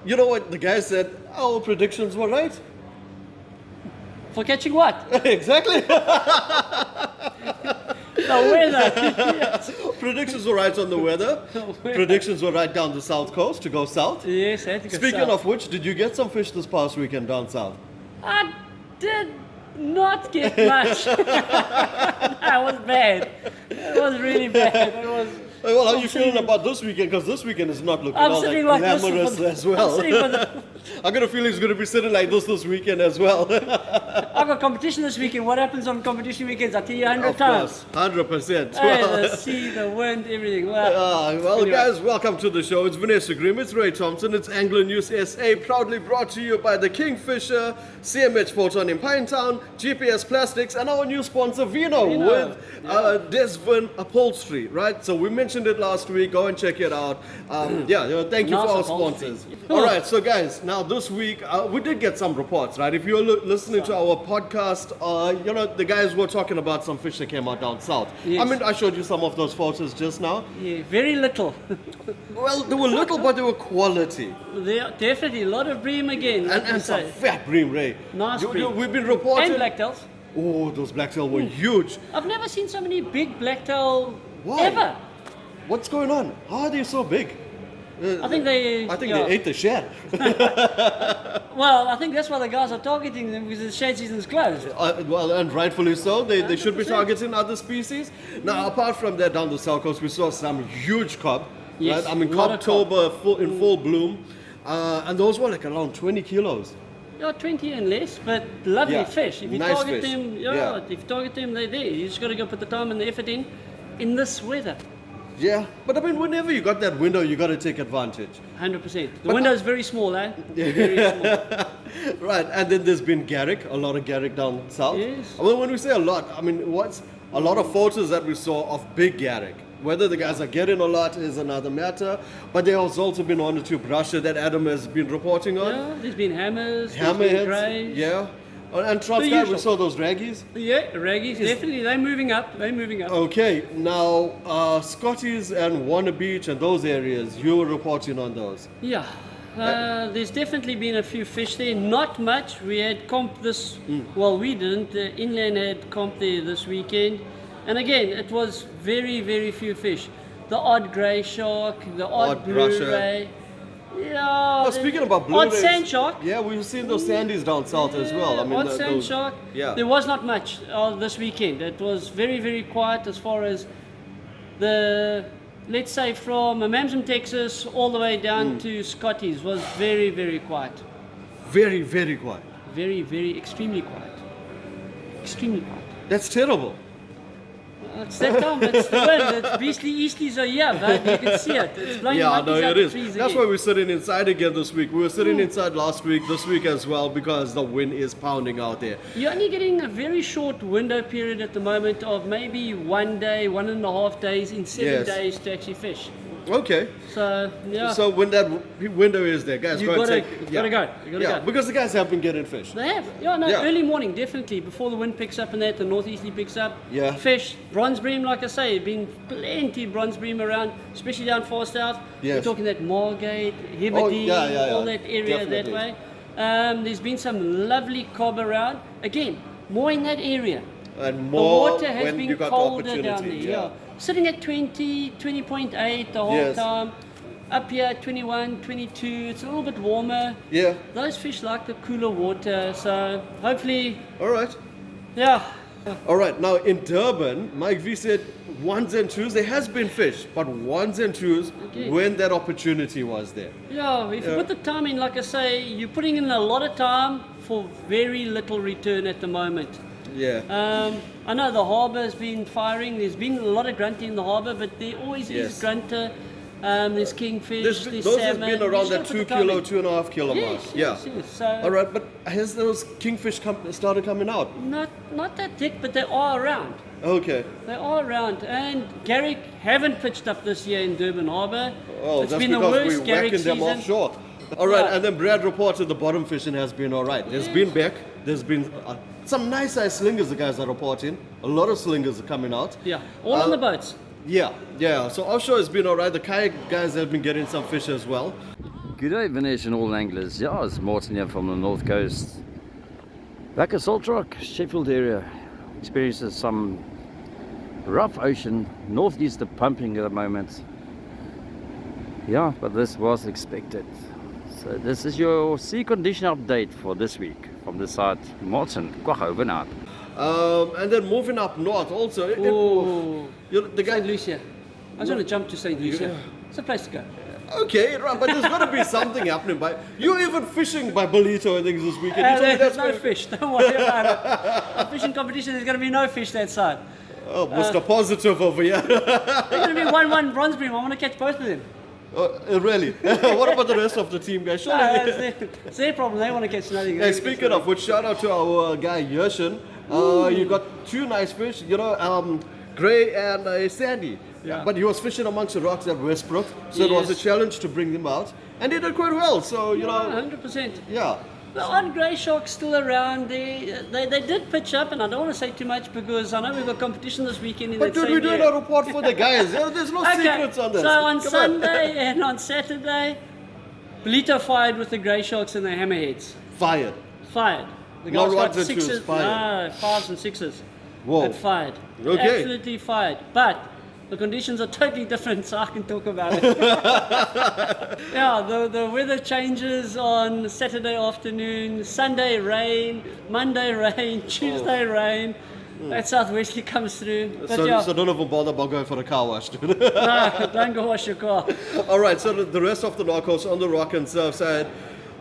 You know what? The guy said our predictions were right. For catching what? Exactly. The weather. Yes. Predictions were right on the weather. Predictions were right down the south coast to go south. Yes, I had to go Speaking south. of which, did you get some fish this past weekend down south? I did not get much. That was bad. It was really bad. It was. Well, how are you feeling about this weekend? Because this weekend is not looking I'm all sitting like like this glamorous for- as well. I'm sitting for the- I got a feeling he's going to be sitting like this weekend as well. I've got competition this weekend. What happens on competition weekends? I tell you 100 Of times. course, 100%. Hey, Well, the sea, the wind, everything. Well, anyway. guys, welcome to the show. It's Vanessa Grimm, it's Ray Thompson, it's Angler News SA, proudly brought to you by the Kingfisher, CMH Photon in Pinetown, GPS Plastics, and our new sponsor, Vino. Vino, With yeah. Desvin Upholstery, right? So we mentioned it last week. Go and check it out. Thank you for Nice our upholstery. sponsors. All right, so guys, now this week we did get some reports, right? If you're listening to our podcast, the guys were talking about some fish that came out down south. Yes. I mean, I showed you some of those photos just now. Yeah, very little. Well, they were little, but they were quality. There definitely a lot of bream again. like you And some say. fat bream, Ray. Nice bream. We've been reporting. And blacktails. Oh, those blacktail were huge. I've never seen so many big blacktail Why? ever. What's going on? How are they so big? I think they. I think yeah. they ate the shed. Well, I think that's why the guys are targeting them because the shade season's closed. Well, and rightfully so. They should be 100%. targeting other species. Now, apart from that, down the south coast, we saw some huge cob. Yes, right? I mean, lot of Cobtober in full bloom. And those were like around 20 kilos. Yeah, 20 and less, but lovely Yeah, fish. If you nice target fish. them, Yeah. if you target them, they're there. You just got to go put the time and the effort in this weather. Yeah, but I mean, whenever you got that window, you got to take advantage. 100%. The But window is very small, eh? Very small. Right, and then there's been Garrick, a lot of Garrick down south. Yes. Well, when we say a lot, I mean, what's a lot of photos that we saw of big Garrick. Whether the guys are getting a lot is another matter, but there has also been one or two brusher that Adam has been reporting on. Yeah, there's been hammers, there's been Hammerheads, greys. yeah. And The Transguy, we usual. saw those raggies. Yeah, raggies, definitely. They're moving up. They're moving up. Okay, now Scotties and Warner Beach and those areas, you were reporting on those. Yeah. There's definitely been a few fish there. Not much. We had comp this. Well, we didn't. Inland had comp there this weekend, and again, it was very, very few fish. The odd grey shark, the odd blue brusher. ray. Yeah. Oh, speaking about blue odd rays, sand shark. Yeah, we've seen those sandies down south as well. I mean, odd sand those, shark. yeah. There was not much this weekend. It was very, very quiet as far as the. Let's say from Mamsam, Texas, all the way down to Scotties was very, very quiet. Very, very quiet. Very, very, extremely quiet. Extremely quiet. That's terrible. It's that time, it's the wind, it's beastly easties are here, but you can see it. It's blowing Yeah, monkeys no, out it the is. trees That's again. why we're sitting inside again this week. We were sitting inside last week, this week as well, because the wind is pounding out there. You're only getting a very short window period at the moment of maybe 1 day, 1.5 days in 7 Yes. days to actually fish. Okay. So, yeah. So when that window is there, guys, You go and gotta- take. gotta go. You gotta yeah, go. because the guys have been getting fish. They have. Yeah, no, Yeah. early morning, definitely. Before the wind picks up and that, the northeasterly picks up. Yeah. Fish, bronze bream, like I say, been plenty bronze bream around, especially down far south. Yes. We're talking that Margate, Hebridean, yeah. all that area Definitely. that way. There's been some lovely cob around. Again, more in that area. And The more water has when been you got the colder down there. opportunity. Yeah. Sitting at 20, 20.8 the whole Yes. time. Up here, 21, 22. It's a little bit warmer. Yeah. Those fish like the cooler water, so hopefully, All right. yeah. All right. Now in Durban, Mike V said ones and twos. There has been fish, but ones and twos Okay. when that opportunity was there. Yeah, if you put the time in, like I say, you're putting in a lot of time for very little return at the moment. Yeah. I know the harbour has been firing. There's been a lot of grunting in the harbour, but there always Yes. is grunter. There's kingfish, there's those salmon. have been You around just that gotta put 2 the time kilo, in. 2.5 kilo mark. Yes, Yeah. yes. So All right, but has those kingfish started coming out? not that thick, but they are around. Okay. They are around, and Garrick haven't pitched up this year in Durban Harbour. Oh, It's that's been the because worst we're Garrick whacking them season. offshore. All right, Yeah. and then Brad reported the bottom fishing has been all right. There's been back. There's been some nice size slingers the guys are reporting. A lot of slingers are coming out. Yeah, all on the boats. Yeah. So offshore has been all right. The kayak guys have been getting some fish as well. Good day, Venetian all anglers. Yeah, it's Martin here from the north coast. Back at Salt Rock, Sheffield area. Experiences some rough ocean, northeaster pumping at the moment. Yeah, but this was expected. So this is your sea condition update for this week from the side. Martin, kwag over now. And then moving up north also. Oh, The guy. St. Lucia. I just want to jump to St. Lucia. It's a place to go. Okay, right, but there's got to be something happening. You're even fishing by Bolito and things this weekend. You told me There's that's no where- fish, don't worry about it. A fishing competition, there's going to be no fish that side. Oh, Mr. Positive over here. There's going to be 1-1 bronze bream. I want to catch both of them. Really? What about the rest of the team, guys? Surely. It's their problem. They want to catch nothing. Hey, speaking of which, shout out to our guy Yershin. You got two nice fish, Gray and Sandy. Yeah. But he was fishing amongst the rocks at Westbrook, so it was a Yes. challenge to bring them out, and he did quite well. So 100%. yeah. The odd grey sharks still around there. They did pitch up, and I don't want to say too much because I know we've got competition this weekend in But that dude, same we're doing area. a report for the guys. There's no secrets on this. So on Come Sunday and on Saturday, Bolito fired with the grey sharks and the hammerheads. Fired. Fired. The Not guys got ones and twos, sixes, fired. no, fives and sixes. Whoa. It fired. Okay. Absolutely fired. But the conditions are totally different, so I can talk about it. Yeah, the weather changes on Saturday afternoon, Sunday rain, Monday rain, Tuesday rain. That southwesterly comes through. But So, yeah, so don't even bother about going for a car wash, dude. no, don't go wash your car. All right, so the rest of the North Coast on the rock and surf side,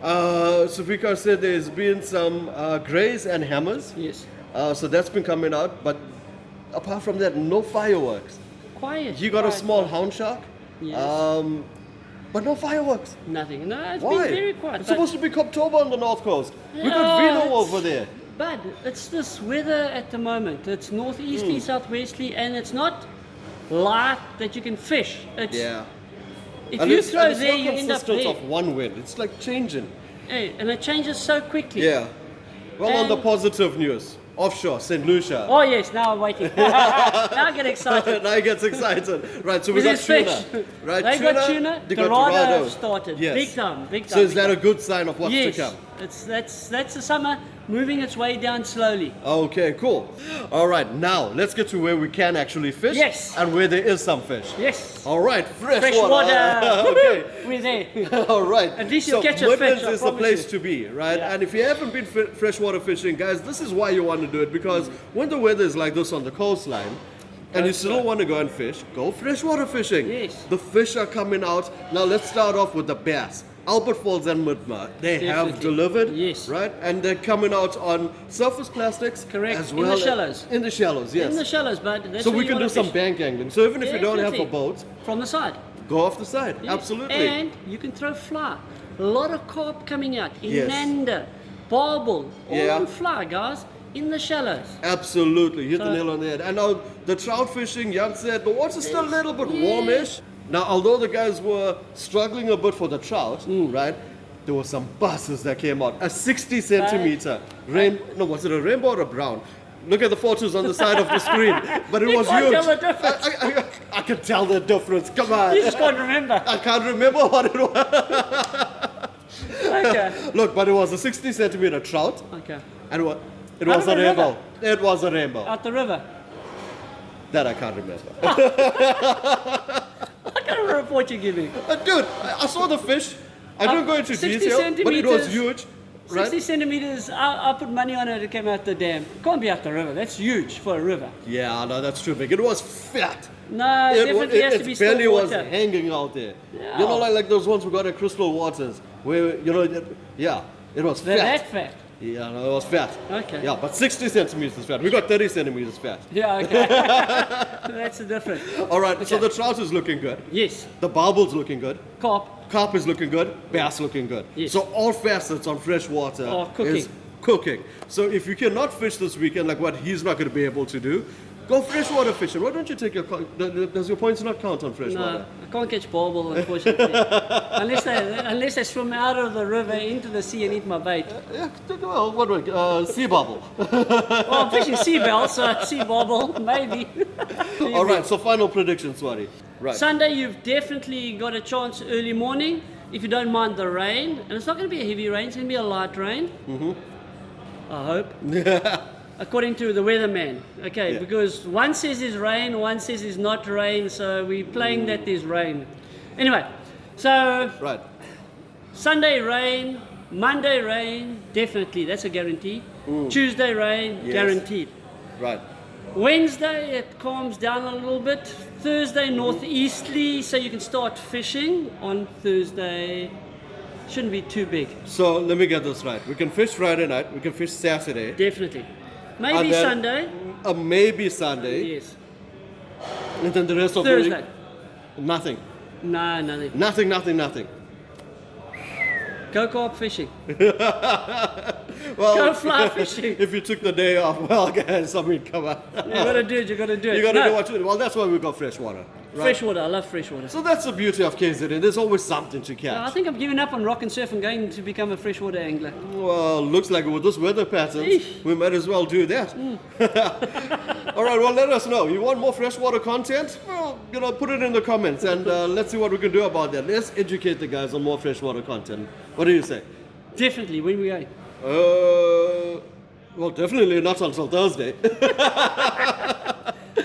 Sufika said there's been some grays and hammers. Yes. So that's been coming out, but apart from that, no fireworks. Quiet. You got a quiet, small quiet. hound shark, Yes. but no fireworks. Nothing. No, it's Why? been very quiet. It's but- supposed to be October on the North Coast. We got Yeah, Vino it's- over there. But it's this weather at the moment. It's northeasterly, southwesterly, and it's not light that you can fish. It's, If And you it's, throw and it's there, not you end up consistent there. of one wind. It's like changing. Hey, and it changes so quickly. Yeah. Well, on the And- positive news, offshore, St. Lucia. Oh yes, now I'm waiting. now I get excited. Now he gets excited. Right, so we got Because there's tuna. fish. Right, They got tuna. they got Dorado Dorado. have started. Yes. Big time, big time. So is big that a time. good sign of what's Yes, to come? that's the summer moving its way down slowly. Okay, cool. All right, now let's get to where we can actually fish. Yes. And where there is some fish. Yes. All right, freshwater. Freshwater. Okay. We're there. All right. At least you'll so catch a fish, Woodlands I is the promise place you. to be, right? Yeah. And if you haven't been freshwater fishing, guys, this is why you want to do it, because when the weather is like this on the coastline, and you still want to go and fish, go freshwater fishing. Yes. The fish are coming out. Now let's start off with the bass. Albert Falls and Midmar, they have Definitely. delivered, Yes. right? And they're coming out on surface plastics, Correct. as In the well shallows. in the shallows, yes. In the shallows, bud. That's So where we you can do wanna some fish. bank angling. So even if you don't have a Definitely. boat, From the side. go off the side. Yeah. Absolutely. And you can throw fly. A lot of carp coming out. Yes. Inanda, barbel, all Yeah. on fly, guys. In the shallows. Absolutely, hit the So- nail on the head. And now the trout fishing, Jan said, the water's still a little bit warmish. Now, although the guys were struggling a bit for the trout, right? There were some buses that came out. A 60 centimeter no, was it a rainbow or a brown? Look at the photos on the side of the screen. But it You was can't huge. tell the difference. I can tell the difference. Come on. You just can't remember. I can't remember what it was. Okay. Look, but it was a 60 centimeter trout. Okay. And it Out was of a the river? rainbow. It was a rainbow. Out the river. That I can't remember. What kind of report you giving? Dude, I saw the fish. I didn't go into 60 detail, but it was centimeters. huge. Right? 60 centimeters, I put money on it, it came out the dam. Can't be out the river, that's huge for a river. Yeah, no, that's too big. It was fat. No, it definitely has to be its still belly was water. hanging out there. Yeah. You know, like those ones we got at Crystal Waters, where, it was They're fat. that fat. Yeah, no, it was fat. Okay. Yeah, but 60 centimeters fat. We got 30 centimeters fat. Yeah, okay. That's the difference. All right, so Okay. the trout is looking good. Yes, The barbel's looking good. carp. Carp is looking good, bass looking good. Yes. So all facets on freshwater Are cooking. is cooking. So if you cannot fish this weekend, like what he's not going to be able to do, go freshwater fishing. Why don't you take your... Does your points not count on freshwater? No, I can't catch barbel, unfortunately. unless they swim out of the river into the sea and eat my bait. Yeah, well, what do sea barbel. Well, I'm fishing sea bell, so sea barbel, maybe. All right, so final prediction, Swati. Right. Sunday, you've definitely got a chance early morning. if you don't mind the rain, and it's not going to be a heavy rain, it's going to be a light rain. I hope. According to the weatherman. Okay, Yeah. because one says there's rain, one says there's not rain, so we're playing that there's rain. Anyway, so Right. Sunday rain, Monday rain, definitely, that's a guarantee. Tuesday rain, Yes. guaranteed. Right. Wednesday it calms down a little bit. Thursday northeasterly, so you can start fishing on Thursday. Shouldn't be too big, So let me get this right. We can fish Friday night. We can fish Saturday. definitely. Maybe And then Sunday, maybe Sunday. yes. And then the rest of Thursday, the week, nothing. no, nothing. Nothing, nothing, nothing. Go carp fishing, Well, go fly fishing. if you took the day off, well, guys, I mean, come on. You gotta do it, you gotta do it. You gotta No, do what you do. Well, that's why we got freshwater. Right? freshwater, I love freshwater. So that's the beauty of KZN. There's always something to catch. I think I'm giving up on rock and surf and going to become a freshwater angler. Well, looks like with this weather patterns, Eesh. we might as well do that. All right, well, let us know. You want more freshwater content? Well, put it in the comments and let's see what we can do about that. Let's educate the guys on more freshwater content. What do you say? Definitely, when we go. Well, definitely not until Thursday.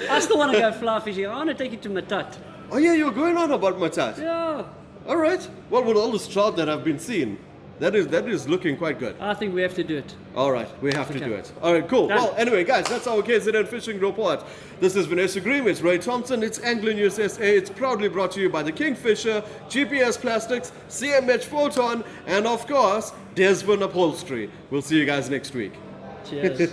I still want to go fly fishing. I want to take you to Matat. Oh yeah, you're going on about Matat. Yeah, All right. Well, with all this trout that have been seen, that is looking quite good. I think we have to do it. All right, we have to Okay. do it. All right, cool. Done. Well, anyway, guys, that's our KZN Fishing Report. This is Vanessa Green, it's Ray Thompson, it's Angling News SA. It's proudly brought to you by the Kingfisher, GPS Plastics, CMH Photon, and of course, Desmond Upholstery. We'll see you guys next week. Cheers.